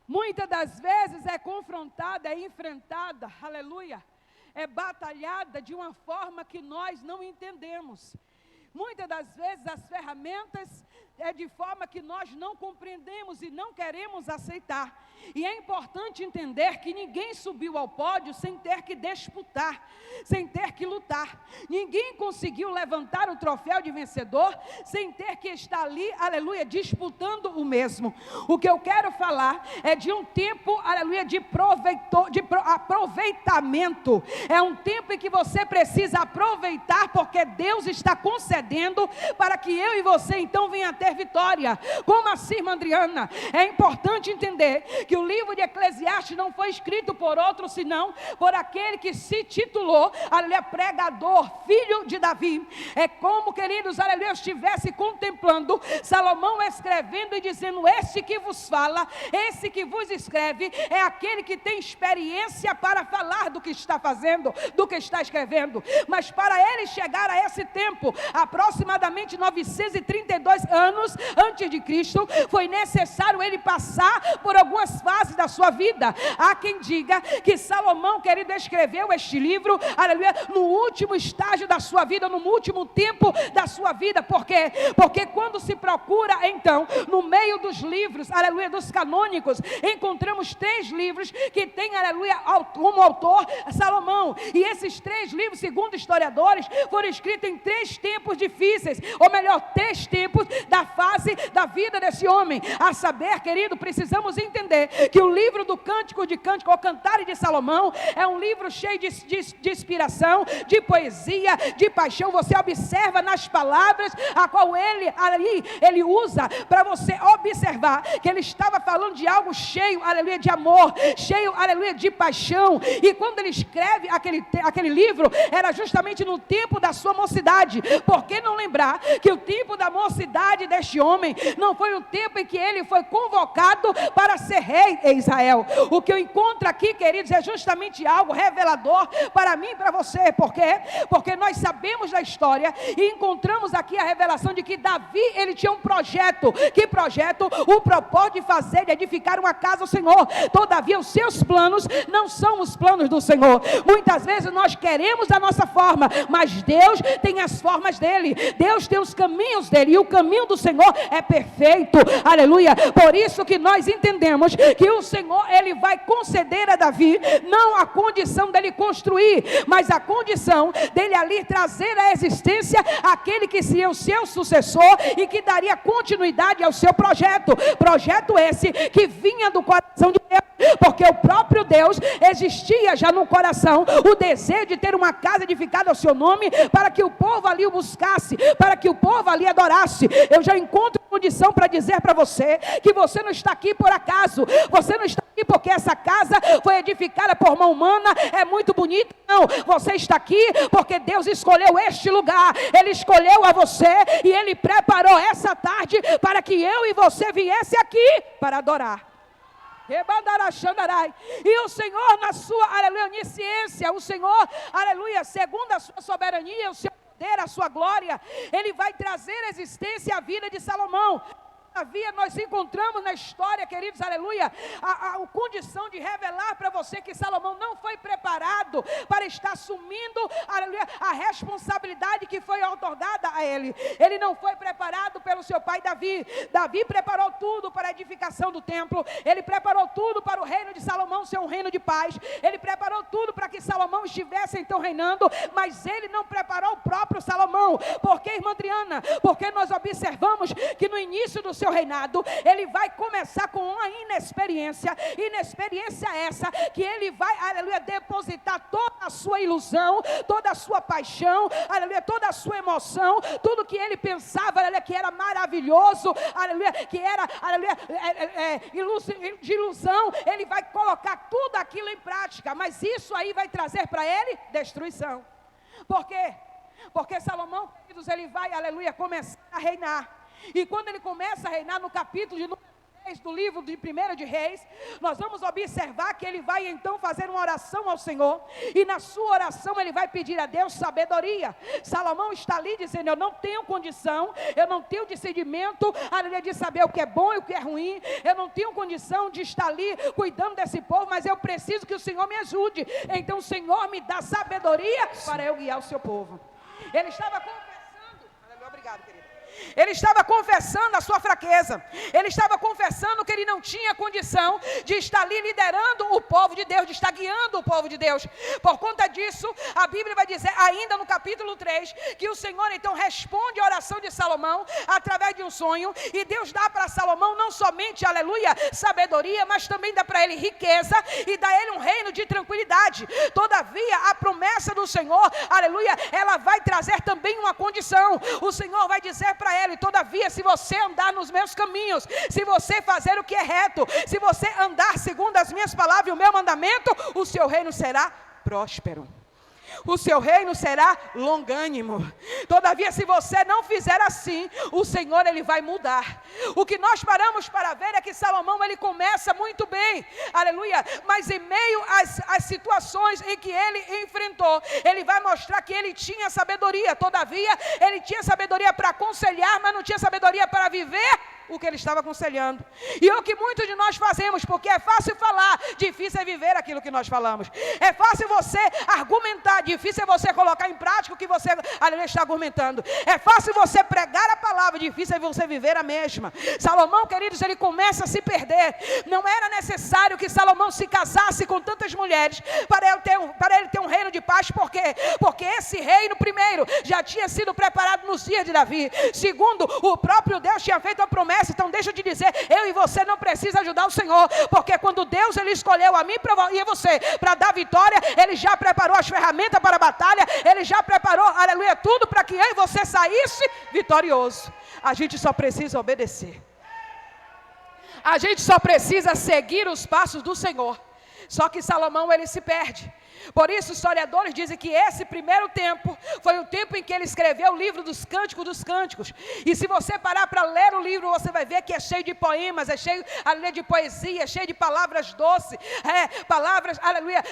muitas das vezes é confrontada, é enfrentada, aleluia, é batalhada de uma forma que nós não entendemos. Muitas das vezes as ferramentas é de forma que nós não compreendemos e não queremos aceitar. E é importante entender que ninguém subiu ao pódio sem ter que disputar, sem ter que lutar. Ninguém conseguiu levantar o troféu de vencedor sem ter que estar ali, aleluia, disputando o mesmo. O que eu quero falar é de um tempo, aleluia, de aproveitamento. É um tempo em que você precisa aproveitar, porque Deus está concedendo para que eu e você então venha a ter vitória. Como assim, irmã Adriana? É importante entender que o livro de Eclesiastes não foi escrito por outro, senão por aquele que se titulou, aleluia, pregador, filho de Davi. É como, queridos, aleluia, eu estivesse contemplando Salomão escrevendo e dizendo: esse que vos fala, esse que vos escreve, é aquele que tem experiência para falar do que está fazendo, do que está escrevendo. Mas para ele chegar a esse tempo, aproximadamente 932 anos antes de Cristo, foi necessário ele passar por algumas fases da sua vida. Há quem diga que Salomão, querido, escreveu este livro, aleluia, no último estágio da sua vida, no último tempo da sua vida. Por quê? Porque quando se procura, então, no meio dos livros, aleluia, dos canônicos, encontramos 3 livros que tem, aleluia, como autor Salomão. E esses 3 livros, segundo historiadores, foram escritos em 3 tempos difíceis, ou melhor, 3 tempos da fase da vida desse homem. A saber, querido, precisamos entender que o livro do Cântico de Cântico, ou Cantares de Salomão, é um livro cheio de inspiração, de poesia, de paixão. Você observa nas palavras a qual ele usa, para você observar que ele estava falando de algo cheio, aleluia, de amor, cheio, aleluia, de paixão. E quando ele escreve aquele livro, era justamente no tempo da sua mocidade. Por que não lembrar que o tempo da mocidade deste homem não foi o tempo em que ele foi convocado para ser rei em Israel? O que eu encontro aqui, queridos, é justamente algo revelador para mim e para você. Por quê? Porque nós sabemos da história e encontramos aqui a revelação de que Davi, ele tinha um projeto. Que projeto? O propósito de fazer, de edificar uma casa ao Senhor. Todavia os seus planos não são os planos do Senhor. Muitas vezes nós queremos a nossa forma, mas Deus tem as formas dele, Deus tem os caminhos dele, e o caminho do Senhor é perfeito, aleluia. Por isso que nós entendemos que o Senhor, ele vai conceder a Davi, não a condição dele construir, mas a condição dele ali trazer à existência aquele que seria o seu sucessor e que daria continuidade ao seu projeto esse que vinha do coração de Deus, porque o próprio Deus existia já no coração, o desejo de ter uma casa edificada ao seu nome, para que o povo ali o buscasse, para que o povo ali adorasse. Eu já encontro condição para dizer para você que você não está aqui por acaso, você não está aqui porque essa casa foi edificada por mão humana, é muito bonita, não. Você está aqui porque Deus escolheu este lugar, Ele escolheu a você e Ele preparou essa tarde para que eu e você viesse aqui para adorar. E o Senhor, na sua, aleluia, onisciência, o Senhor, aleluia, segundo a sua soberania, o seu poder, a sua glória, Ele vai trazer existência à vida de Salomão. Todavia, nós encontramos na história, queridos, aleluia, a condição de revelar para você que Salomão não foi preparado para estar assumindo, aleluia, a responsabilidade que foi otorgada a ele. Ele não foi preparado pelo seu pai Davi. Davi preparou tudo para a edificação do templo, ele preparou tudo para o reino de Salomão ser um reino de paz, ele preparou tudo para que Salomão estivesse então reinando, mas ele não preparou o próprio Salomão. Por que, irmã Adriana? Porque nós observamos que no início do seu reinado, ele vai começar com uma inexperiência essa, que ele vai, aleluia, depositar toda a sua ilusão, toda a sua paixão, aleluia, toda a sua emoção, tudo que ele pensava, aleluia, que era maravilhoso, aleluia, que era, aleluia, de ilusão, ele vai colocar tudo aquilo em prática, mas isso aí vai trazer para ele destruição. Por quê? Porque Salomão, queridos, ele vai, aleluia, começar a reinar. E quando ele começa a reinar, no capítulo de número do livro de 1 de Reis, nós vamos observar que ele vai então fazer uma oração ao Senhor, e na sua oração ele vai pedir a Deus sabedoria. Salomão está ali dizendo: eu não tenho condição, eu não tenho discernimento, aleluia, de saber o que é bom e o que é ruim, eu não tenho condição de estar ali cuidando desse povo, mas eu preciso que o Senhor me ajude. Então o Senhor me dá sabedoria para eu guiar o seu povo. Ele estava confessando, aleluia, obrigado, querido. Ele estava confessando a sua fraqueza. Ele estava confessando que ele não tinha condição de estar ali liderando o povo de Deus, de estar guiando o povo de Deus. Por conta disso, a Bíblia vai dizer, ainda no capítulo 3, que o Senhor então responde a oração de Salomão através de um sonho. E Deus dá para Salomão não somente, aleluia, sabedoria, mas também dá para ele riqueza e dá a ele um reino de tranquilidade. Todavia, a promessa do Senhor, aleluia, ela vai trazer também uma condição. O Senhor vai dizer para ele: todavia, se você andar nos meus caminhos, se você fazer o que é reto, se você andar segundo as minhas palavras e o meu mandamento, o seu reino será próspero, o seu reino será longânimo. Todavia, se você não fizer assim, o Senhor, ele vai mudar. O que nós paramos para ver é que Salomão, ele começa muito bem, aleluia, mas em meio às situações em que ele enfrentou, ele vai mostrar que ele tinha sabedoria. Todavia, ele tinha sabedoria para aconselhar, mas não tinha sabedoria para viver o que ele estava aconselhando. E é o que muitos de nós fazemos, porque é fácil falar, difícil é viver aquilo que nós falamos. É fácil você argumentar, difícil é você colocar em prática o que você, aleluia, está argumentando. É fácil você pregar a palavra, difícil é você viver a mesma. Salomão, queridos, ele começa a se perder. Não era necessário que Salomão se casasse com tantas mulheres para ele ter um reino de paz. Por quê? Porque esse reino, primeiro, já tinha sido preparado nos dias de Davi. Segundo, o próprio Deus tinha feito a promessa. Então deixa eu te dizer, eu e você não precisa ajudar o Senhor, porque quando Deus, ele escolheu a mim e a você para dar vitória, ele já preparou as ferramentas para a batalha, ele já preparou, aleluia, tudo para que eu e você saísse vitorioso. A gente só precisa obedecer, a gente só precisa seguir os passos do Senhor. Só que Salomão, ele se perde. Por isso, historiadores dizem que esse primeiro tempo foi o tempo em que ele escreveu o livro dos Cânticos dos Cânticos. E se você parar para ler o livro, você vai ver que é cheio de poemas, é cheio, aleluia, de poesia, é cheio de palavras doces, palavras, aleluia,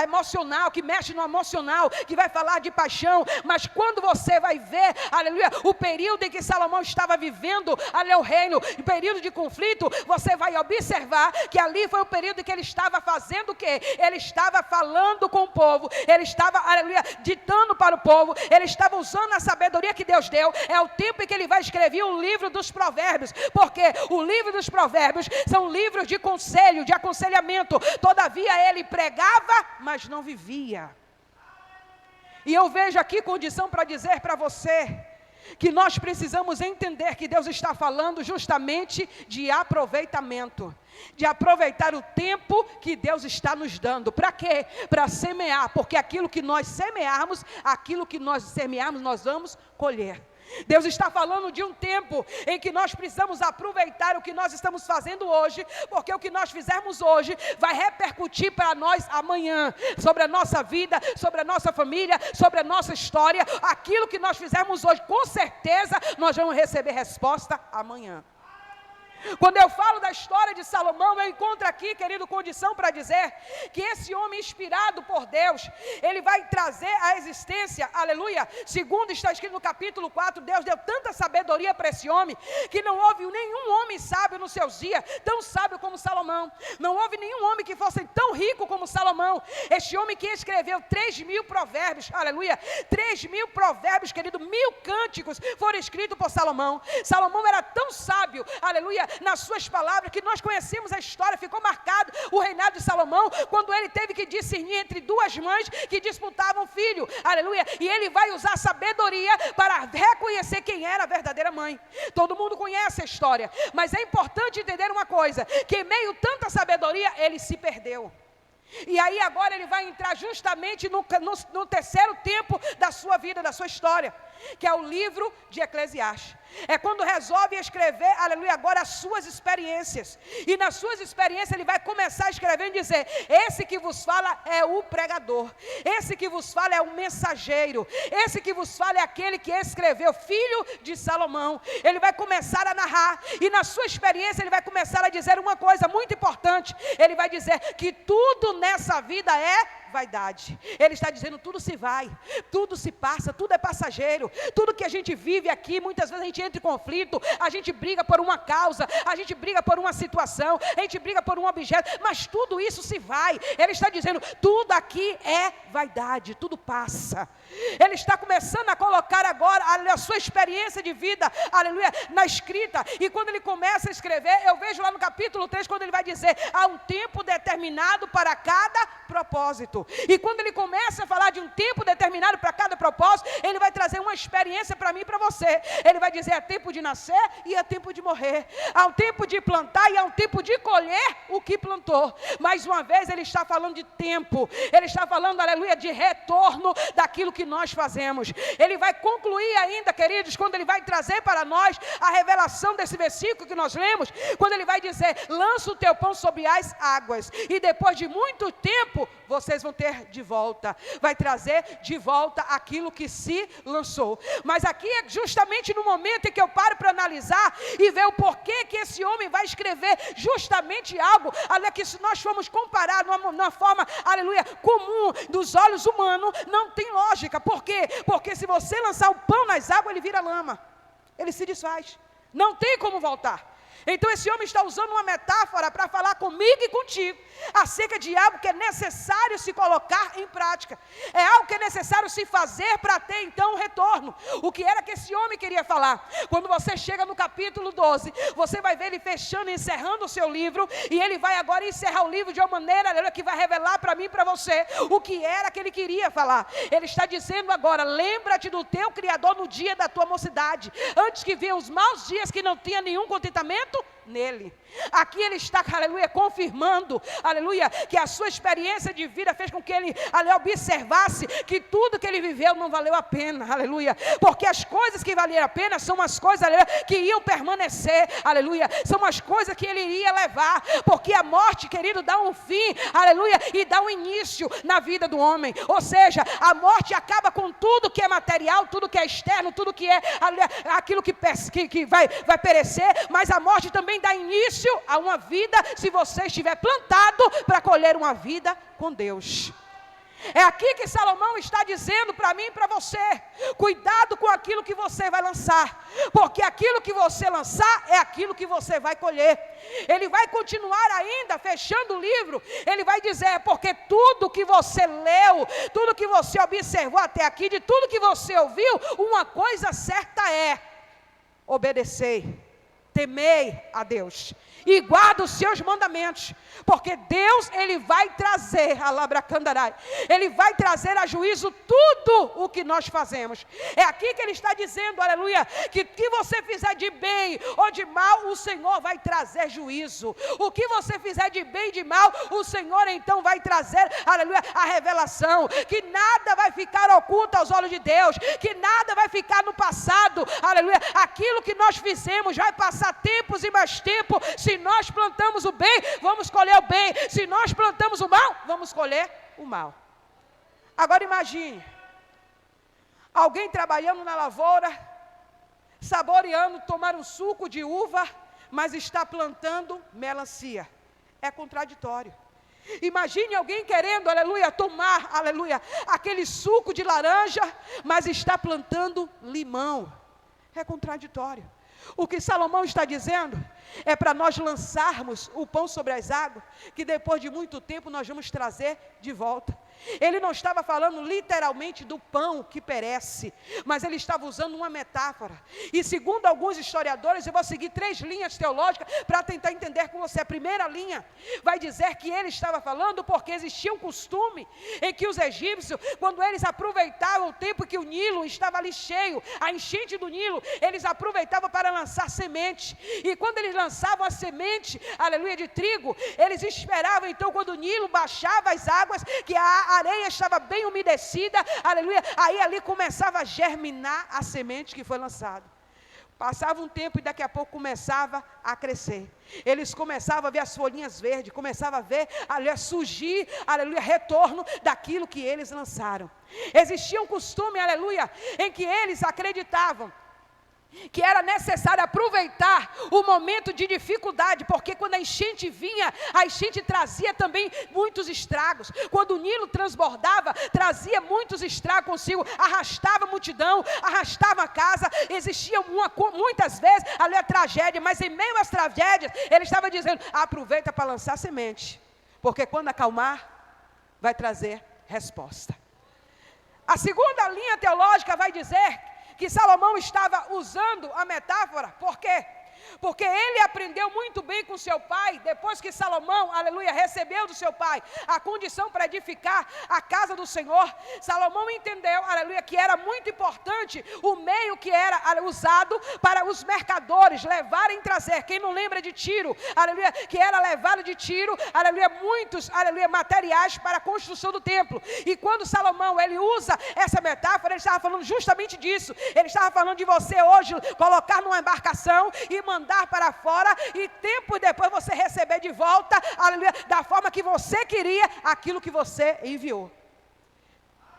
emocional, que mexe no emocional, que vai falar de paixão. Mas quando você vai ver, aleluia, o período em que Salomão estava vivendo, aleluia, o reino, o período de conflito, você vai observar que ali foi o período em que ele estava fazendo o quê? Ele estava falando com o povo, ele estava, aleluia, ditando para o povo, ele estava usando a sabedoria que Deus deu. É o tempo em que ele vai escrever o livro dos provérbios, porque o livro dos provérbios são livros de conselho, de aconselhamento. Todavia ele pregava, mas não vivia. E eu vejo aqui condição para dizer para você que nós precisamos entender que Deus está falando justamente de aproveitamento, de aproveitar o tempo que Deus está nos dando. Para quê? Para semear, porque aquilo que nós semearmos, nós vamos colher. Deus está falando de um tempo em que nós precisamos aproveitar o que nós estamos fazendo hoje, porque o que nós fizermos hoje vai repercutir para nós amanhã, sobre a nossa vida, sobre a nossa família, sobre a nossa história. Aquilo que nós fizermos hoje, com certeza nós vamos receber resposta amanhã. Quando eu falo da história de Salomão, eu encontro aqui, querido, condição para dizer que esse homem inspirado por Deus, ele vai trazer à existência, aleluia, segundo está escrito no capítulo 4, Deus deu tanta sabedoria para esse homem, que não houve nenhum homem sábio nos seus dias, tão sábio como Salomão. Não houve nenhum homem que fosse tão rico como Salomão. Este homem que escreveu 3.000 provérbios, aleluia, 3.000 provérbios, querido, 1.000 cânticos foram escritos por Salomão. Salomão era tão sábio, aleluia, nas suas palavras, que nós conhecemos a história. Ficou marcado o reinado de Salomão, quando ele teve que discernir entre duas mães que disputavam filho, aleluia, e ele vai usar sabedoria para reconhecer quem era a verdadeira mãe. Todo mundo conhece a história, mas é importante entender uma coisa, que em meio a tanta sabedoria, ele se perdeu. E aí agora ele vai entrar justamente no terceiro tempo da sua vida, da sua história. que é o livro de Eclesiastes. É quando resolve escrever, aleluia, agora as suas experiências. E nas suas experiências ele vai começar escrevendo e dizer: esse que vos fala é o pregador, esse que vos fala é o mensageiro, esse que vos fala é aquele que escreveu, filho de Salomão. Ele vai começar a narrar, e na sua experiência ele vai começar a dizer uma coisa muito importante. Ele vai dizer que tudo nessa vida é vaidade. Ele está dizendo: tudo se vai, tudo se passa, tudo é passageiro. Tudo que a gente vive aqui, muitas vezes a gente entra em conflito, a gente briga por uma causa, a gente briga por uma situação, a gente briga por um objeto, mas tudo isso se vai. Ele está dizendo: tudo aqui é vaidade, tudo passa. Ele está começando a colocar agora a sua experiência de vida, aleluia, na escrita. E quando ele começa a escrever, eu vejo lá no capítulo 3, quando ele vai dizer: há um tempo determinado para cada propósito. E quando ele começa a falar de um tempo determinado para cada propósito, ele vai trazer uma experiência para mim e para você. Ele vai dizer: há tempo de nascer e há tempo de morrer. Há um tempo de plantar e há um tempo de colher o que plantou. Mais uma vez ele está falando de tempo. Ele está falando, aleluia, de retorno daquilo que nós fazemos. Ele vai concluir ainda, queridos, quando ele vai trazer para nós a revelação desse versículo que nós lemos, quando ele vai dizer: lança o teu pão sobre as águas, e depois de muito tempo vocês vão ter de volta. Vai trazer de volta aquilo que se lançou. Mas aqui é justamente no momento em que eu paro para analisar e ver o porquê que esse homem vai escrever justamente algo, aleluia, que se nós formos comparar numa forma, aleluia, comum dos olhos humanos, não tem lógica. Por quê? Porque se você lançar o pão nas águas, ele vira lama, ele se desfaz, não tem como voltar. Então esse homem está usando uma metáfora para falar comigo e contigo acerca de algo que é necessário se colocar em prática. É algo que é necessário se fazer para ter então um retorno. O que era que esse homem queria falar? Quando você chega no capítulo 12, você vai ver ele fechando e encerrando o seu livro, e ele vai agora encerrar o livro de uma maneira que vai revelar para mim e para você o que era que ele queria falar. Ele está dizendo agora: lembra-te do teu Criador no dia da tua mocidade, antes que venham os maus dias que não tinha nenhum contentamento nele. Aqui ele está, aleluia, confirmando, aleluia, que a sua experiência de vida fez com que ele, aleluia, observasse que tudo que ele viveu não valeu a pena, aleluia, porque as coisas que valeram a pena são as coisas, aleluia, que iam permanecer, aleluia, são as coisas que ele iria levar, porque a morte, querido, dá um fim, aleluia, e dá um início na vida do homem. Ou seja, a morte acaba com tudo que é material, tudo que é externo, tudo que é, aleluia, aquilo que vai perecer, mas a morte também dá início a uma vida, se você estiver plantado para colher uma vida com Deus. É aqui que Salomão está dizendo para mim e para você: cuidado com aquilo que você vai lançar, porque aquilo que você lançar é aquilo que você vai colher. Ele vai continuar ainda, fechando o livro, ele vai dizer: porque tudo que você leu, tudo que você observou até aqui, de tudo que você ouviu, uma coisa certa é: obedecei, temei a Deus e guarda os seus mandamentos, porque Deus, ele vai trazer, ele vai trazer a juízo tudo o que nós fazemos. É aqui que ele está dizendo, aleluia, que você fizer de bem ou de mal, o Senhor vai trazer juízo. O que você fizer de bem e de mal, o Senhor então vai trazer, aleluia, a revelação, que nada vai ficar oculto aos olhos de Deus, que nada vai ficar no passado, aleluia. Aquilo que nós fizemos vai passar tempos e mais tempo. Se nós plantamos o bem, vamos colher o bem. Se nós plantamos o mal, vamos colher o mal. Agora imagine alguém trabalhando na lavoura, saboreando tomar um suco de uva, mas está plantando melancia. É contraditório. Imagine alguém querendo, aleluia, tomar, aleluia, aquele suco de laranja, mas está plantando limão. É contraditório. O que Salomão está dizendo é para nós lançarmos o pão sobre as águas, que depois de muito tempo nós vamos trazer de volta. Ele não estava falando literalmente do pão que perece, mas ele estava usando uma metáfora. E segundo alguns historiadores, eu vou seguir 3 linhas teológicas para tentar entender com você. A primeira linha vai dizer que ele estava falando porque existia um costume em que os egípcios, quando eles aproveitavam o tempo que o Nilo estava ali cheio, a enchente do Nilo, eles aproveitavam para lançar semente. E quando eles lançavam a semente, aleluia, de trigo, eles esperavam então, quando o Nilo baixava as águas, que a a areia estava bem umedecida, aleluia, aí ali começava a germinar a semente que foi lançada. Passava um tempo e daqui a pouco começava a crescer. Eles começavam a ver as folhinhas verdes, começavam a ver, aleluia, surgir, aleluia, retorno daquilo que eles lançaram. Existia um costume, aleluia, em que eles acreditavam que era necessário aproveitar o momento de dificuldade, porque quando a enchente vinha, a enchente trazia também muitos estragos. Quando o Nilo transbordava, trazia muitos estragos consigo, arrastava a multidão, arrastava a casa, existia muitas vezes ali a tragédia, mas em meio às tragédias, ele estava dizendo, aproveita para lançar semente, porque quando acalmar, vai trazer resposta. A segunda linha teológica vai dizer que Salomão estava usando a metáfora, por quê? Porque ele aprendeu muito bem com seu pai, depois que Salomão, aleluia, recebeu do seu pai a condição para edificar a casa do Senhor. Salomão entendeu, aleluia, que era muito importante o meio que era usado para os mercadores levarem e trazer. Quem não lembra de Tiro, aleluia, que era levado de Tiro, aleluia, muitos, aleluia, materiais para a construção do templo. E quando Salomão, ele usa essa metáfora, ele estava falando justamente disso. Ele estava falando de você hoje colocar numa embarcação e mandar para fora, e tempo depois você receber de volta, aleluia, da forma que você queria, aquilo que você enviou.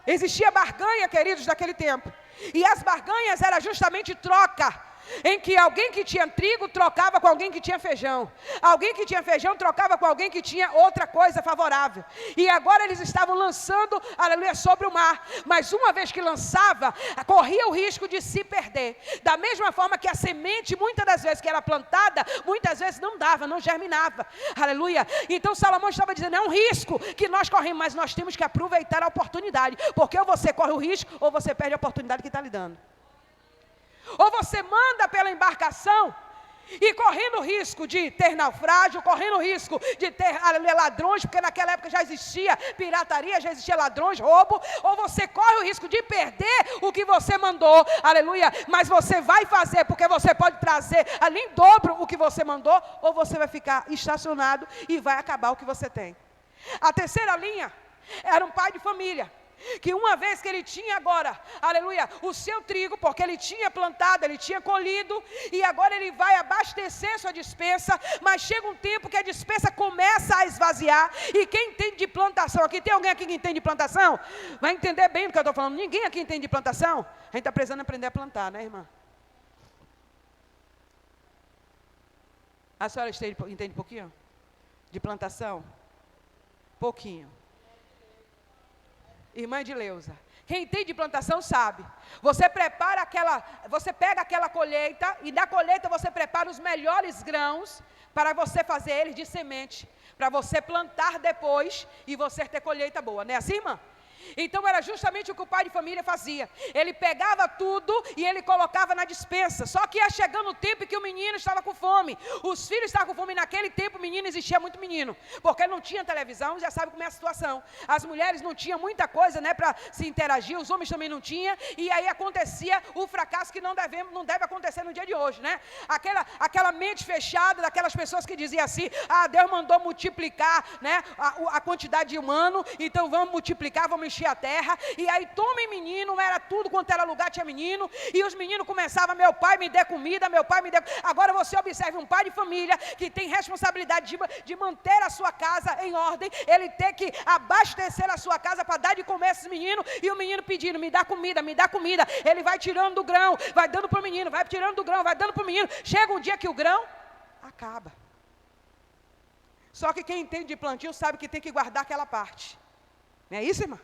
Existia barganha, queridos, naquele tempo, e as barganhas era justamente troca, em que alguém que tinha trigo trocava com alguém que tinha feijão, alguém que tinha feijão trocava com alguém que tinha outra coisa favorável, e agora eles estavam lançando, aleluia, sobre o mar, mas uma vez que lançava, corria o risco de se perder, da mesma forma que a semente, muitas das vezes que era plantada, muitas vezes não dava, não germinava, aleluia. Então Salomão estava dizendo, é um risco que nós corremos, mas nós temos que aproveitar a oportunidade, porque ou você corre o risco, ou você perde a oportunidade que está lhe dando. Ou você manda pela embarcação e correndo o risco de ter naufrágio, correndo o risco de ter ladrões, porque naquela época já existia pirataria, já existia ladrões, roubo, ou você corre o risco de perder o que você mandou, aleluia, mas você vai fazer, porque você pode trazer ali em dobro o que você mandou, ou você vai ficar estacionado e vai acabar o que você tem. A terceira linha era um pai de família, que uma vez que ele tinha agora, aleluia, o seu trigo, porque ele tinha plantado, ele tinha colhido, e agora ele vai abastecer sua despensa, mas chega um tempo que a despensa começa a esvaziar, e quem entende de plantação, aqui tem alguém aqui que entende de plantação? Vai entender bem do que eu estou falando. Ninguém aqui entende de plantação? A gente está precisando aprender a plantar, né, irmã? A senhora entende um pouquinho de plantação? Pouquinho. Irmã Edileuza, quem entende de plantação sabe, você pega aquela colheita, e da colheita você prepara os melhores grãos, para você fazer eles de semente, para você plantar depois, e você ter colheita boa, não é assim, irmã? Então era justamente o que o pai de família fazia, ele pegava tudo e ele colocava na despensa, só que ia chegando o tempo em que o menino estava com fome, os filhos estavam com fome. Naquele tempo menino, existia muito menino, porque não tinha televisão, já sabe como é a situação, as mulheres não tinham muita coisa, né, para se interagir, os homens também não tinham, e aí acontecia o fracasso que não deve acontecer no dia de hoje, né, aquela mente fechada, daquelas pessoas que diziam assim, Deus mandou multiplicar, né, a quantidade de humano, então vamos multiplicar, vamos encher a terra, e aí tomem menino, era tudo quanto era lugar, tinha menino, e os meninos começavam, meu pai me dê comida, meu pai me dê. Agora você observe um pai de família, que tem responsabilidade de manter a sua casa em ordem, ele tem que abastecer a sua casa, para dar de comer a esses meninos, e o menino pedindo, me dá comida, ele vai tirando do grão, vai dando para o menino, vai tirando do grão, vai dando para o menino, chega um dia que o grão acaba. Só que quem entende de plantio sabe que tem que guardar aquela parte, não é isso, irmã?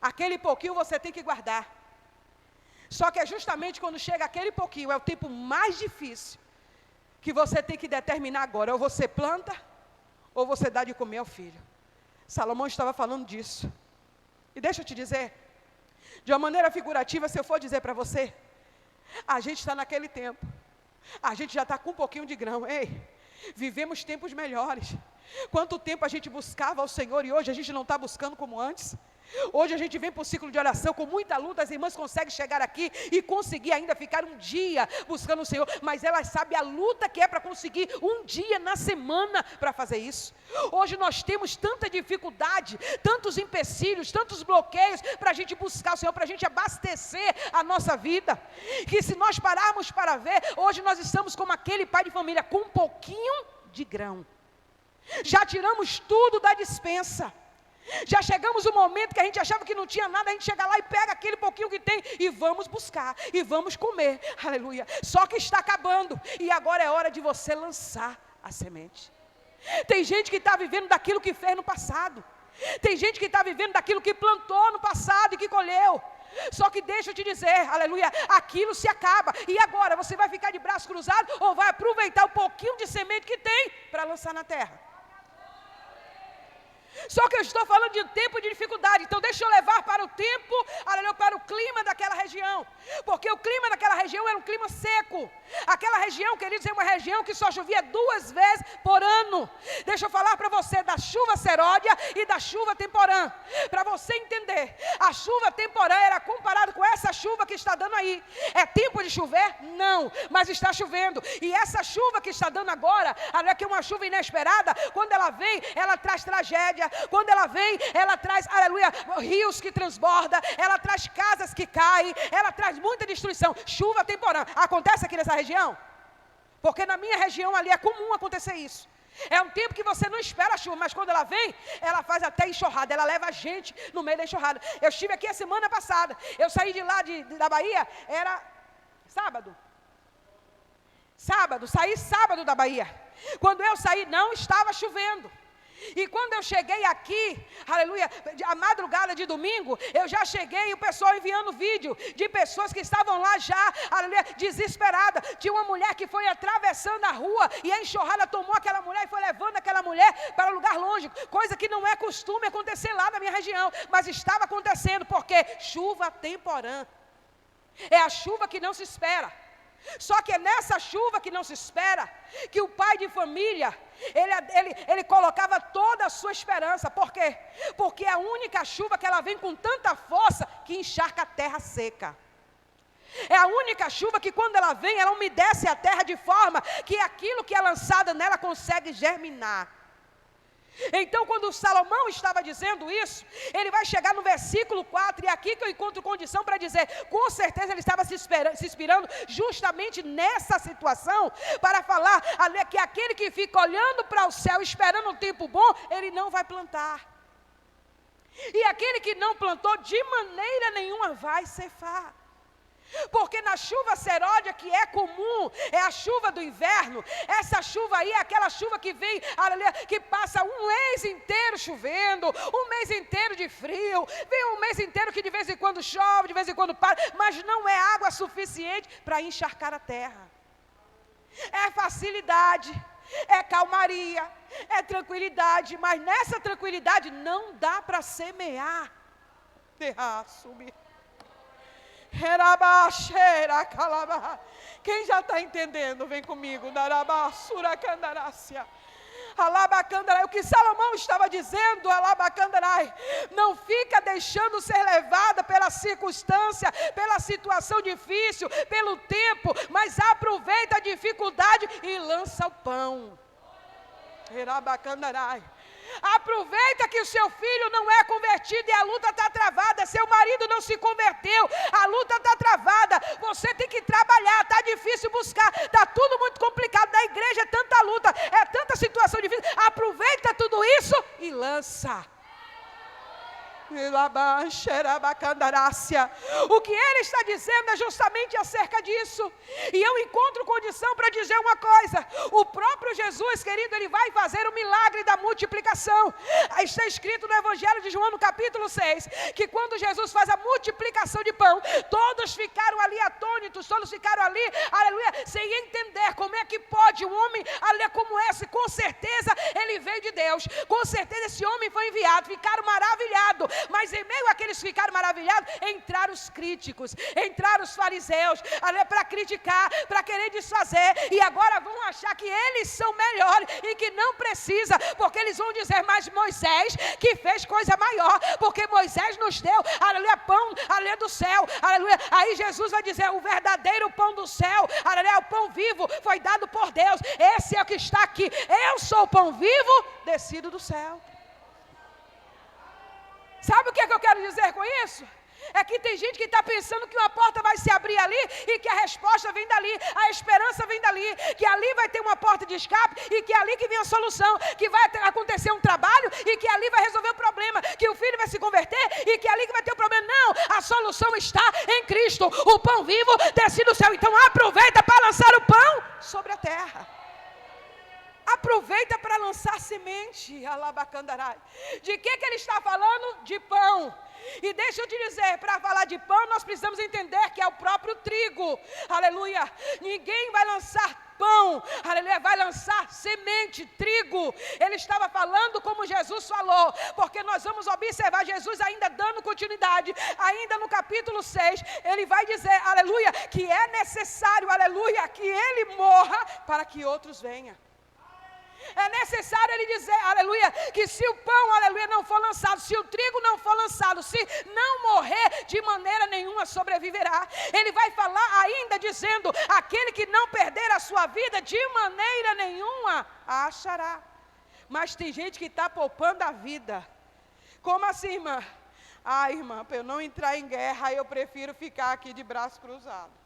Aquele pouquinho você tem que guardar. Só que é justamente quando chega aquele pouquinho, é o tempo mais difícil, que você tem que determinar agora, ou você planta, ou você dá de comer ao filho. Salomão estava falando disso. E deixa eu te dizer, de uma maneira figurativa, se eu for dizer para você, a gente está naquele tempo, a gente já está com um pouquinho de grão, vivemos tempos melhores. Quanto tempo a gente buscava ao Senhor, e hoje a gente não está buscando como antes. Hoje a gente vem para o ciclo de oração com muita luta. As irmãs conseguem chegar aqui e conseguir ainda ficar um dia buscando o Senhor, mas elas sabem a luta que é para conseguir um dia na semana para fazer isso. Hoje nós temos tanta dificuldade, tantos empecilhos, tantos bloqueios para a gente buscar o Senhor, para a gente abastecer a nossa vida, que se nós pararmos para ver, hoje nós estamos como aquele pai de família com um pouquinho de grão. Já tiramos tudo da despensa. Já chegamos no momento que a gente achava que não tinha nada, a gente chega lá e pega aquele pouquinho que tem e vamos buscar, e vamos comer, aleluia. Só que está acabando, e agora é hora de você lançar a semente. Tem gente que está vivendo daquilo que fez no passado, tem gente que está vivendo daquilo que plantou no passado e que colheu. Só que deixa eu te dizer, aleluia, aquilo se acaba, e agora você vai ficar de braço cruzado ou vai aproveitar o pouquinho de semente que tem para lançar na terra? Só que eu estou falando de um tempo de dificuldade, então deixa eu levar para o tempo, aleluia, para o clima daquela região, porque o clima daquela região era um clima seco. Aquela região, queridos, é uma região que só chovia 2 vezes por ano. Deixa eu falar para você da chuva seródia e da chuva temporã, para você entender. A chuva temporã era comparada com essa chuva que está dando aí. É tempo de chover? Não, mas está chovendo, e essa chuva que está dando agora, aleluia, que é uma chuva inesperada, quando ela vem, ela traz tragédia. Quando ela vem, ela traz, aleluia, rios que transbordam, ela traz casas que caem, ela traz muita destruição. Chuva temporã. Acontece aqui nessa região? Porque na minha região ali é comum acontecer isso. É um tempo que você não espera a chuva, mas quando ela vem, ela faz até enxurrada, ela leva a gente no meio da enxurrada. Eu estive aqui a semana passada, eu saí de lá da Bahia, era sábado, saí sábado da Bahia. Quando eu saí, não estava chovendo. E quando eu cheguei aqui, aleluia, a madrugada de domingo, eu já cheguei e o pessoal enviando vídeo de pessoas que estavam lá já, aleluia, desesperada. Tinha uma mulher que foi atravessando a rua e a enxurrada tomou aquela mulher e foi levando aquela mulher para um lugar longe, coisa que não é costume acontecer lá na minha região, mas estava acontecendo, porque chuva temporã, é a chuva que não se espera. Só que é nessa chuva que não se espera que o pai de família, ele colocava toda a sua esperança. Por quê? Porque é a única chuva que ela vem com tanta força que encharca a terra seca. É a única chuva que quando ela vem, ela umedece a terra de forma que aquilo que é lançado nela consegue germinar. Então, quando Salomão estava dizendo isso, ele vai chegar no versículo 4, e é aqui que eu encontro condição para dizer, com certeza ele estava se inspirando justamente nessa situação, para falar que aquele que fica olhando para o céu, esperando um tempo bom, ele não vai plantar. E aquele que não plantou, de maneira nenhuma vai ceifar. Porque na chuva seródia, que é comum, é a chuva do inverno, essa chuva aí é aquela chuva que vem, que passa um mês inteiro chovendo, um mês inteiro de frio, vem um mês inteiro que de vez em quando chove, de vez em quando para, mas não é água suficiente para encharcar a terra. É facilidade, é calmaria, é tranquilidade, mas nessa tranquilidade não dá para semear. Subir. Quem já está entendendo, vem comigo. O que Salomão estava dizendo, não fica deixando ser levada pela circunstância, pela situação difícil, pelo tempo, mas aproveita a dificuldade e lança o pão. Aproveita que o seu filho não é convertido e a luta está travada, seu marido não se converteu, a luta está travada, você tem que trabalhar, está difícil buscar, está tudo muito complicado, na igreja é tanta luta, é tanta situação difícil, aproveita tudo isso e lança. O que ele está dizendo é justamente acerca disso. E eu encontro condição para dizer uma coisa: o próprio Jesus, querido, ele vai fazer o milagre da multiplicação. Está escrito no Evangelho de João, no capítulo 6, que quando Jesus faz a multiplicação de pão, todos ficaram ali atônitos, todos ficaram ali, aleluia, sem entender como é que pode um homem, aleluia, como esse, com certeza ele veio de Deus, com certeza esse homem foi enviado, ficaram maravilhados, mas em meio àqueles que ficaram maravilhados, entraram os críticos, entraram os fariseus, para criticar, para querer desfazer, e agora vão achar que eles são melhores, e que não precisa, porque eles vão dizer, mas Moisés, que fez coisa maior, porque Moisés nos deu, aleluia, pão, aleluia, do céu, aleluia, aí Jesus vai dizer, o verdadeiro pão do céu, aleluia, o pão vivo, foi dado por Deus, esse é o que está aqui, eu sou o pão vivo, descido do céu. Sabe o que eu quero dizer com isso? É que tem gente que está pensando que uma porta vai se abrir ali e que a resposta vem dali, a esperança vem dali, que ali vai ter uma porta de escape e que é ali que vem a solução, que vai acontecer um trabalho e que ali vai resolver o problema, que o filho vai se converter e que é ali que vai ter o problema. Não, a solução está em Cristo, o pão vivo descido do céu. Então aproveita para lançar o pão sobre a terra. Aproveita para lançar semente, alabacandarai. De que ele está falando? De pão. E deixa eu te dizer, para falar de pão, nós precisamos entender que é o próprio trigo, aleluia. Ninguém vai lançar pão, aleluia, vai lançar semente, trigo. Ele estava falando como Jesus falou, porque nós vamos observar Jesus ainda dando continuidade, ainda no capítulo 6, ele vai dizer, aleluia, que é necessário, aleluia, que ele morra para que outros venham. É necessário ele dizer, aleluia, que se o pão, aleluia, não for lançado, se o trigo não for lançado, se não morrer, de maneira nenhuma sobreviverá. Ele vai falar ainda dizendo, aquele que não perder a sua vida, de maneira nenhuma a achará. Mas tem gente que está poupando a vida. Como assim, irmã? Ah, irmã, para eu não entrar em guerra, eu prefiro ficar aqui de braço cruzado.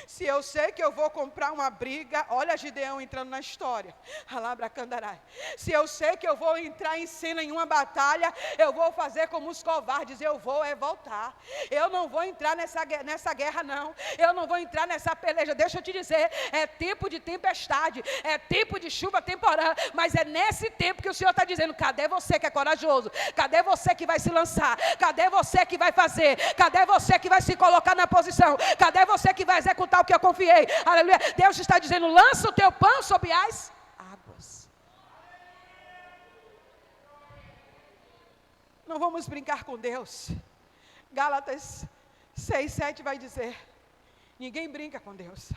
Se eu sei que eu vou comprar uma briga, olha Gideão entrando na história, alabracandarai. Se eu sei que eu vou entrar em cena em uma batalha, eu vou fazer como os covardes, eu vou voltar. Eu não vou entrar nessa guerra não, eu não vou entrar nessa peleja. Deixa eu te dizer, é tempo de tempestade, é tempo de chuva temporã, mas é nesse tempo que o Senhor está dizendo, cadê você que é corajoso? Cadê você que vai se lançar? Cadê você que vai fazer? Cadê você que vai se colocar na posição? Cadê você que vai executar o que eu confiei? Aleluia. Deus está dizendo, lança o teu pão sobre as águas. Não vamos brincar com Deus. Gálatas 6:7 vai dizer, ninguém brinca com Deus,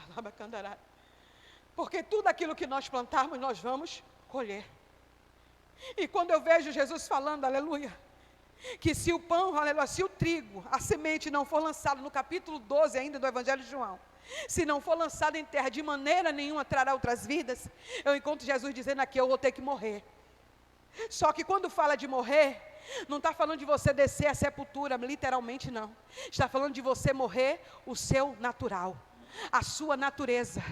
porque tudo aquilo que nós plantarmos, nós vamos colher. E quando eu vejo Jesus falando, aleluia, que se o pão, aleluia, se o trigo, a semente não for lançado, no capítulo 12 ainda do Evangelho de João, se não for lançado em terra, de maneira nenhuma trará outras vidas. Eu encontro Jesus dizendo aqui, eu vou ter que morrer. Só que quando fala de morrer, não está falando de você descer a sepultura, literalmente não. Está falando de você morrer o seu natural, a sua natureza.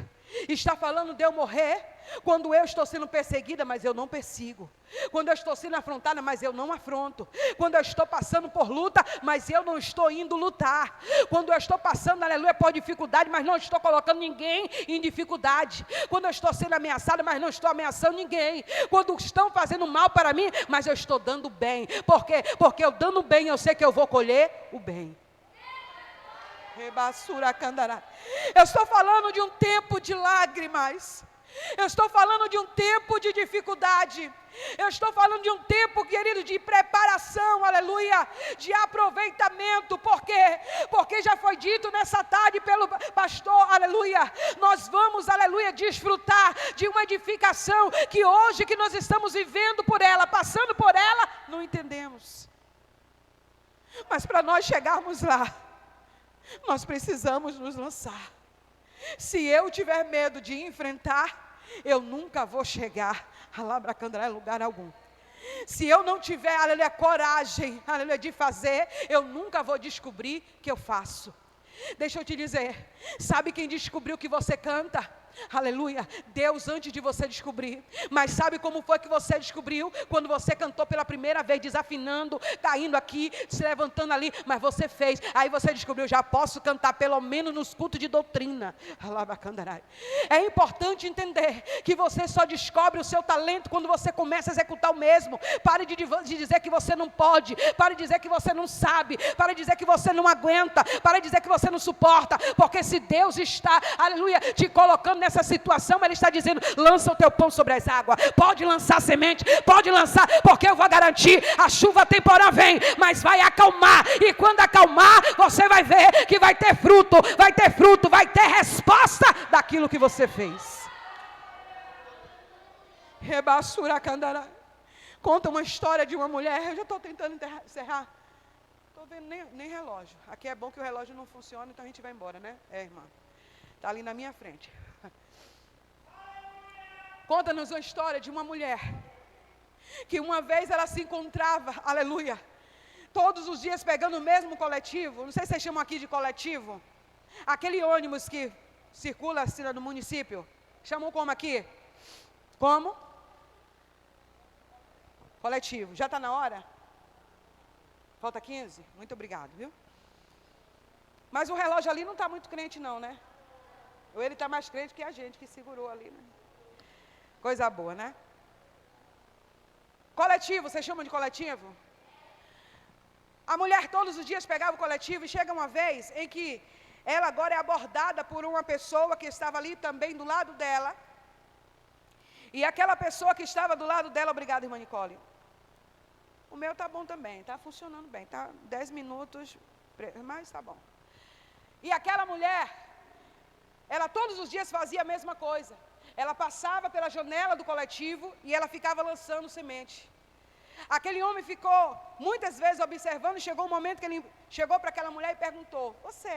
Está falando de eu morrer quando eu estou sendo perseguida, mas eu não persigo. Quando eu estou sendo afrontada, mas eu não afronto. Quando eu estou passando por luta, mas eu não estou indo lutar. Quando eu estou passando, aleluia, por dificuldade, mas não estou colocando ninguém em dificuldade. Quando eu estou sendo ameaçada, mas não estou ameaçando ninguém. Quando estão fazendo mal para mim, mas eu estou dando bem. Por quê? Porque eu dando bem, eu sei que eu vou colher o bem. Eu estou falando de um tempo de lágrimas. Eu estou falando de um tempo de dificuldade. Eu estou falando de um tempo, querido, de preparação, aleluia, de aproveitamento. Por quê? Porque já foi dito nessa tarde pelo pastor, aleluia, nós vamos, aleluia, desfrutar de uma edificação que hoje que nós estamos vivendo por ela, passando por ela, não entendemos. Mas para nós chegarmos lá, nós precisamos nos lançar. Se eu tiver medo de enfrentar, eu nunca vou chegar a Labracandrá em lugar algum. Se eu não tiver, aleluia, coragem, aleluia, de fazer, eu nunca vou descobrir que eu faço. Deixa eu te dizer, sabe quem descobriu que você canta? Aleluia, Deus antes de você descobrir. Mas sabe como foi que você descobriu? Quando você cantou pela primeira vez, desafinando, caindo aqui, se levantando ali, mas você fez, aí você descobriu, já posso cantar pelo menos nos cultos de doutrina. É importante entender que você só descobre o seu talento quando você começa a executar o mesmo. Pare de dizer que você não pode, pare de dizer que você não sabe, pare de dizer que você não aguenta, pare de dizer que você não suporta, porque se Deus está, aleluia, te colocando nessa situação, Ele está dizendo: lança o teu pão sobre as águas, pode lançar semente, pode lançar, porque eu vou garantir, a chuva temporal vem, mas vai acalmar, e quando acalmar, você vai ver que vai ter fruto, vai ter resposta daquilo que você fez. Conta uma história de uma mulher, eu já estou tentando encerrar, estou vendo nem relógio, aqui é bom que o relógio não funciona, então a gente vai embora, né? Irmã, está ali na minha frente. Conta-nos uma história de uma mulher, que uma vez ela se encontrava, aleluia, todos os dias pegando o mesmo coletivo, não sei se vocês chamam aqui de coletivo, aquele ônibus que circula assim no município, chamam como aqui? Como? Coletivo. Já está na hora? Falta 15? Muito obrigado, viu? Mas o relógio ali não está muito crente não, né? Ou ele está mais crente que a gente que segurou ali, né? Coisa boa, né? Coletivo, vocês chamam de coletivo? A mulher todos os dias pegava o coletivo e chega uma vez em que ela agora é abordada por uma pessoa que estava ali também do lado dela. E aquela pessoa que estava do lado dela, obrigada, irmã Nicole. O meu está bom também, está funcionando bem, está 10 minutos, mas está bom. E aquela mulher, ela todos os dias fazia a mesma coisa. Ela passava pela janela do coletivo e ela ficava lançando semente. Aquele homem ficou muitas vezes observando e chegou um momento que ele chegou para aquela mulher e perguntou: você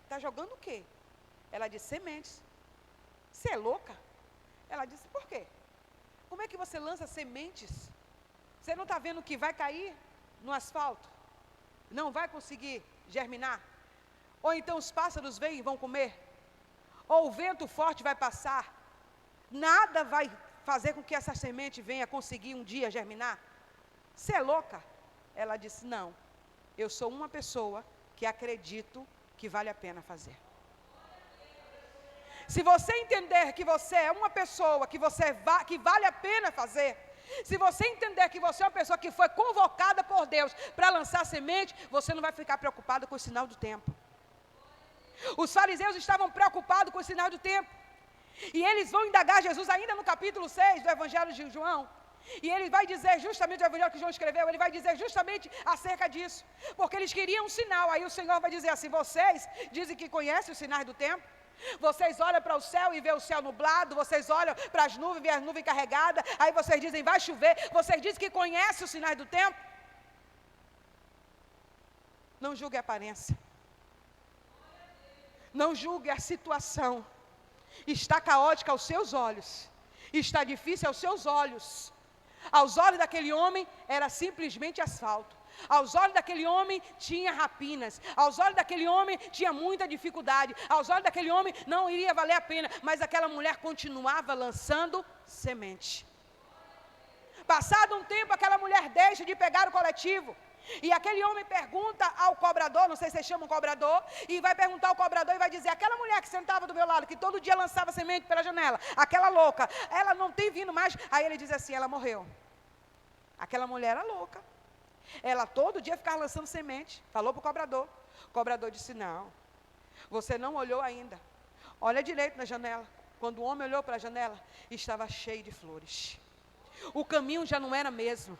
está jogando o quê? Ela disse: sementes. Você é louca? Ela disse: por quê? Como é que você lança sementes? Você não está vendo que vai cair no asfalto? Não vai conseguir germinar? Ou então os pássaros vêm e vão comer? Ou o vento forte vai passar? Nada vai fazer com que essa semente venha conseguir um dia germinar? Você é louca? Ela disse: não, eu sou uma pessoa que acredito que vale a pena fazer. Se você entender que você é uma pessoa que vale a pena fazer, se você entender que você é uma pessoa que foi convocada por Deus para lançar semente, você não vai ficar preocupado com o sinal do tempo. Os fariseus estavam preocupados com o sinal do tempo. E eles vão indagar Jesus ainda no capítulo 6 do Evangelho de João. E ele vai dizer justamente, o Evangelho que João escreveu, ele vai dizer justamente acerca disso. Porque eles queriam um sinal. Aí o Senhor vai dizer assim: vocês dizem que conhecem os sinais do tempo. Vocês olham para o céu e vê o céu nublado. Vocês olham para as nuvens e vê as nuvens carregadas. Aí vocês dizem: vai chover. Vocês dizem que conhecem os sinais do tempo. Não julgue a aparência. Não julgue a situação. Está caótica aos seus olhos. Está difícil aos seus olhos. Aos olhos daquele homem era simplesmente asfalto. Aos olhos daquele homem tinha rapinas. Aos olhos daquele homem tinha muita dificuldade. Aos olhos daquele homem não iria valer a pena. Mas aquela mulher continuava lançando semente. Passado um tempo, aquela mulher deixa de pegar o coletivo. E aquele homem pergunta ao cobrador, não sei se vocês chamam cobrador, e vai perguntar ao cobrador e vai dizer: aquela mulher que sentava do meu lado, que todo dia lançava semente pela janela, aquela louca, ela não tem vindo mais. Aí ele diz assim: ela morreu. Aquela mulher era louca. Ela todo dia ficava lançando semente. Falou para o cobrador. O cobrador disse: não, você não olhou ainda. Olha direito na janela. Quando o homem olhou para a janela, estava cheio de flores. O caminho já não era mesmo.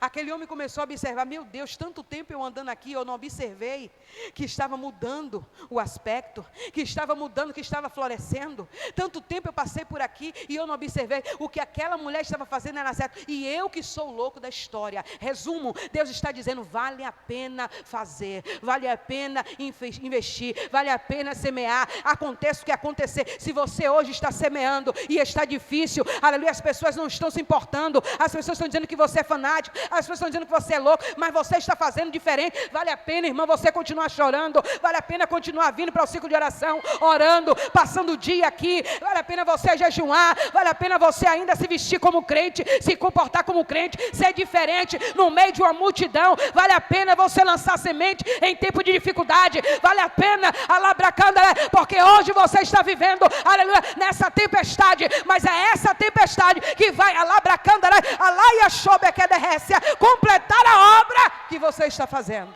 Aquele homem começou a observar: meu Deus, tanto tempo eu andando aqui, eu não observei que estava mudando o aspecto, que estava mudando, que estava florescendo. Tanto tempo eu passei por aqui e eu não observei. O que aquela mulher estava fazendo era certo. E eu que sou o louco da história. Resumo, Deus está dizendo: vale a pena fazer, vale a pena investir, vale a pena semear. Aconteça o que acontecer. Se você hoje está semeando e está difícil, aleluia, as pessoas não estão se importando, as pessoas estão dizendo que você é fanático, as pessoas estão dizendo que você é louco, mas você está fazendo diferente. Vale a pena, irmão, você continuar chorando. Vale a pena continuar vindo para o ciclo de oração, orando, passando o dia aqui. Vale a pena você jejuar. Vale a pena você ainda se vestir como crente, se comportar como crente, ser diferente no meio de uma multidão. Vale a pena você lançar semente em tempo de dificuldade. Vale a pena, alabracanda, porque hoje você está vivendo, aleluia, nessa tempestade, mas é essa tempestade que vai, alabracanda, alaia chobe que derrece, completar a obra que você está fazendo.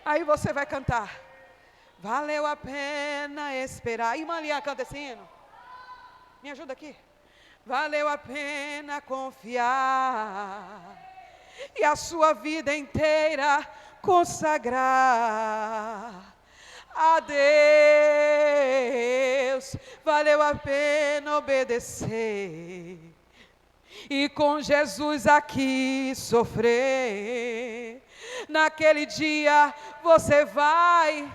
Aí você vai cantar: Valeu a pena esperar. E Maria canta esse hino. Me ajuda aqui. Valeu a pena confiar e a sua vida inteira consagrar a Deus. Valeu a pena obedecer e com Jesus aqui sofrer. Naquele dia você vai,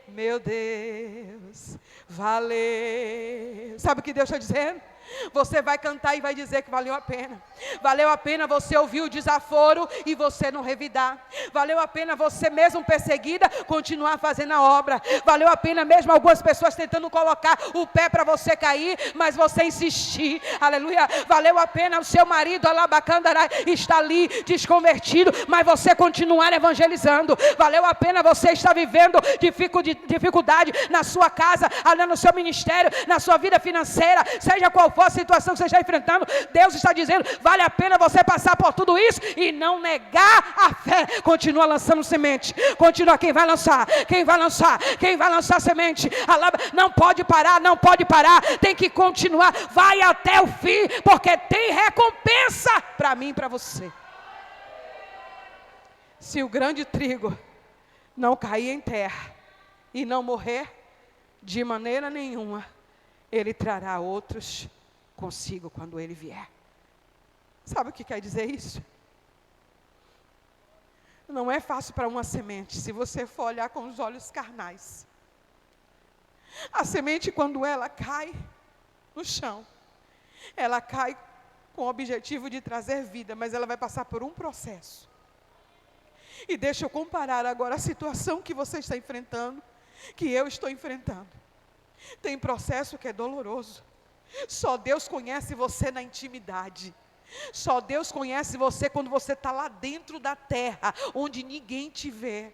meu Deus, valeu. Sabe o que Deus está dizendo? Você vai cantar e vai dizer que valeu a pena. Valeu a pena você ouvir o desaforo e você não revidar. Valeu a pena você, mesmo perseguida, continuar fazendo a obra. Valeu a pena mesmo algumas pessoas tentando colocar o pé para você cair, mas você insistir. Aleluia. Valeu a pena o seu marido, Alabacandarai, está ali desconvertido, mas você continuar evangelizando. Valeu a pena você estar vivendo dificuldade na sua casa, no seu ministério, na sua vida financeira, seja qual for a situação que você está enfrentando. Deus está dizendo, vale a pena você passar por tudo isso e não negar a fé. Continua lançando semente. Continua. Quem vai lançar semente. Não pode parar, não pode parar. Tem que continuar. Vai até o fim, porque tem recompensa para mim e para você. Se o grande trigo não cair em terra e não morrer, de maneira nenhuma ele trará outros consigo quando ele vier. Sabe o que quer dizer isso? Não é fácil para uma semente, se você for olhar com os olhos carnais. A semente, quando ela cai no chão, ela cai com o objetivo de trazer vida, mas ela vai passar por um processo. E deixa eu comparar agora a situação que você está enfrentando, que eu estou enfrentando. Tem processo que é doloroso. Só Deus conhece você na intimidade. Só Deus conhece você quando você está lá dentro da terra, onde ninguém te vê.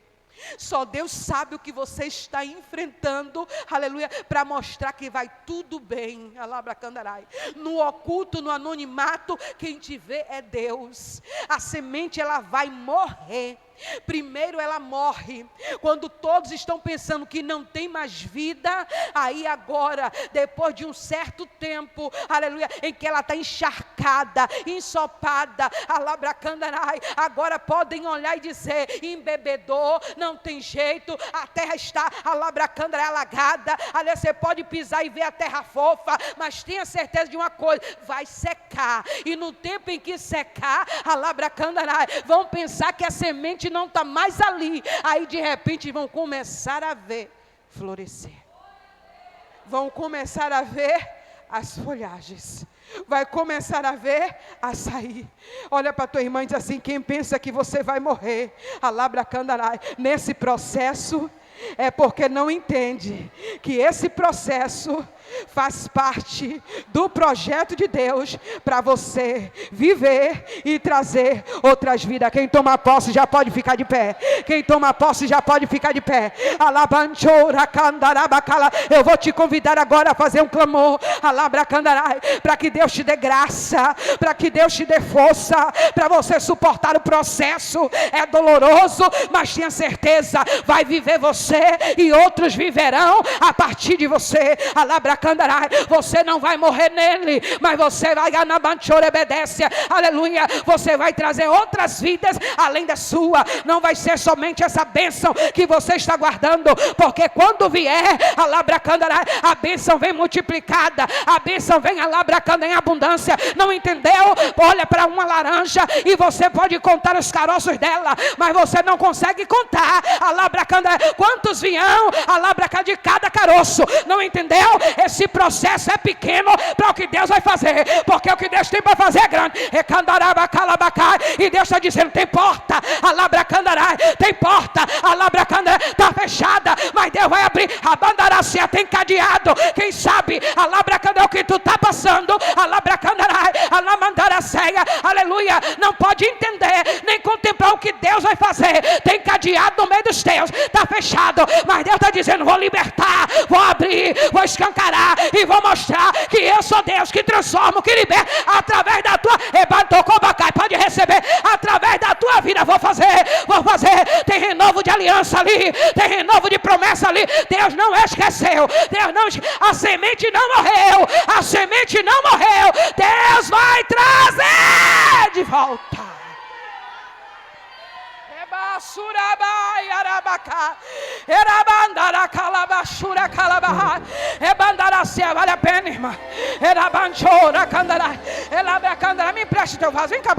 Só Deus sabe o que você está enfrentando, aleluia, para mostrar que vai tudo bem. Alabracandarai. No oculto, no anonimato, quem te vê é Deus. A semente, ela vai morrer. Primeiro ela morre, quando todos estão pensando que não tem mais vida, aí agora, depois de um certo tempo, aleluia, em que ela está encharcada, ensopada, alabracandarai, agora podem olhar e dizer, embebedou, não tem jeito, a terra está alabracandarai, alagada, aliás, você pode pisar e ver a terra fofa, mas tenha certeza de uma coisa, vai secar, e no tempo em que secar, alabracandarai, vão pensar que a semente não está mais ali, aí de repente vão começar a ver florescer, vão começar a ver as folhagens, vai começar a ver a sair. Olha para a tua irmã e diz assim, quem pensa que você vai morrer, alabracandarai, nesse processo, é porque não entende que esse processo faz parte do projeto de Deus para você viver e trazer outras vidas. Quem toma posse já pode ficar de pé. Quem toma posse já pode ficar de pé. Eu vou te convidar agora a fazer um clamor, para que Deus te dê graça, para que Deus te dê força, para você suportar o processo. É doloroso, mas tenha certeza, vai viver você e outros viverão a partir de você. Você não vai morrer nele, mas você vai obedece, aleluia, você vai trazer outras vidas além da sua. Não vai ser somente essa bênção que você está guardando, porque quando vier a bênção vem multiplicada, a bênção vem em abundância. Não entendeu? Olha para uma laranja e você pode contar os caroços dela, mas você não consegue contar quantos virão de cada caroço. Não entendeu? Esse processo é pequeno para o que Deus vai fazer, porque o que Deus tem para fazer é grande. E Deus está dizendo, tem porta, tem porta, está fechada, mas Deus vai abrir. A bandaracia tem cadeado. Quem sabe, o que tu está passando, aleluia, não pode entender, nem contemplar o que Deus vai fazer. Tem cadeado no meio dos teus, está fechado, mas Deus está dizendo, vou libertar, vou abrir, vou escancarar e vou mostrar que eu sou Deus que transforma, que liberta através da tua, pode receber, através da tua vida. Vou fazer, tem renovo de aliança ali, tem renovo de promessa ali, Deus não esqueceu. A semente não morreu. A semente não morreu. Deus vai trazer de volta. Surabai arabacá, erabandara calabashura calabaha, ebandaracia, vale a pena, irmã. Erabanchora candara, elabacandara, me empreste teu vaso, vem cá um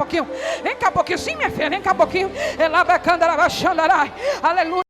pouquinho, sim, minha filha, vem cá um pouquinho, elabacandara, aleluia.